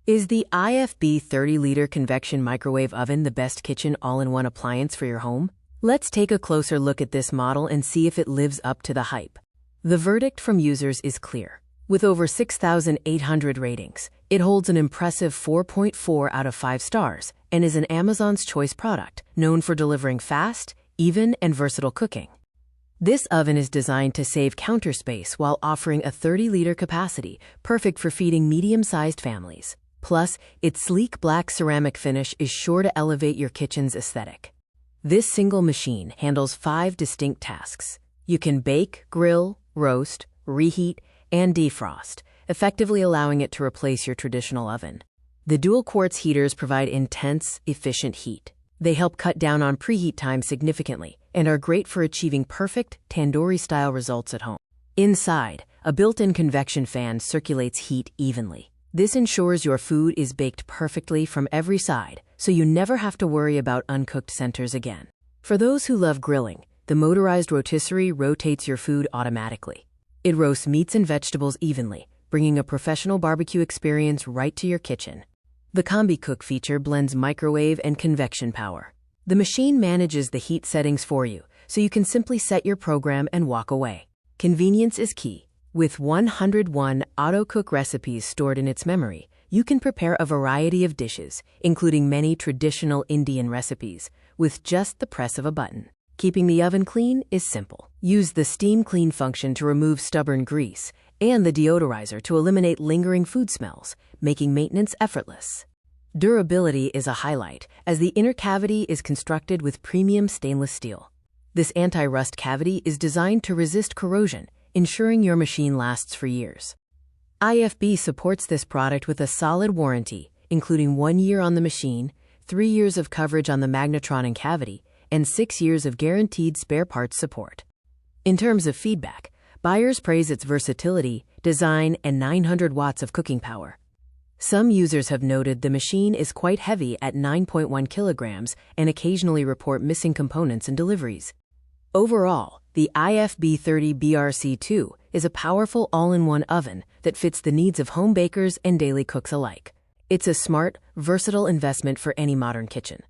Is the IFB 30L Convection Microwave Oven the best kitchen all-in-one appliance for your home? Let's take a closer look at this model and see if it lives up to the hype. The verdict from users is clear. With over 6,800 ratings, it holds an impressive 4.4 out of 5 stars and is an Amazon's Choice product, known for delivering fast, even, and versatile cooking. This oven is designed to save counter space while offering a 30-liter capacity, perfect for feeding medium-sized families. Plus, its sleek black ceramic finish is sure to elevate your kitchen's aesthetic. This single machine handles 5 distinct tasks. You can bake, grill, roast, reheat, and defrost, effectively allowing it to replace your traditional oven. The dual quartz heaters provide intense, efficient heat. They help cut down on preheat time significantly and are great for achieving perfect tandoori-style results at home. Inside, a built-in convection fan circulates heat evenly. This ensures your food is baked perfectly from every side, so you never have to worry about uncooked centers again. For those who love grilling, the motorized rotisserie rotates your food automatically. It roasts meats and vegetables evenly, bringing a professional barbecue experience right to your kitchen. The Combi Cook feature blends microwave and convection power. The machine manages the heat settings for you, so you can simply set your program and walk away. Convenience is key. With 101 auto-cook recipes stored in its memory, you can prepare a variety of dishes, including many traditional Indian recipes, with just the press of a button. Keeping the oven clean is simple. Use the Steam Clean function to remove stubborn grease and the deodorizer to eliminate lingering food smells, making maintenance effortless. Durability is a highlight, as the inner cavity is constructed with premium stainless steel. This anti-rust cavity is designed to resist corrosion, ensuring your machine lasts for years. IFB supports this product with a solid warranty, including 1 year on the machine, 3 years of coverage on the magnetron and cavity, and 6 years of guaranteed spare parts support. In terms of feedback, buyers praise its versatility, design, and 900 watts of cooking power. Some users have noted the machine is quite heavy at 9.1 kilograms and occasionally report missing components in deliveries. Overall, the IFB 30 BRC2 is a powerful all-in-one oven that fits the needs of home bakers and daily cooks alike. It's a smart, versatile investment for any modern kitchen.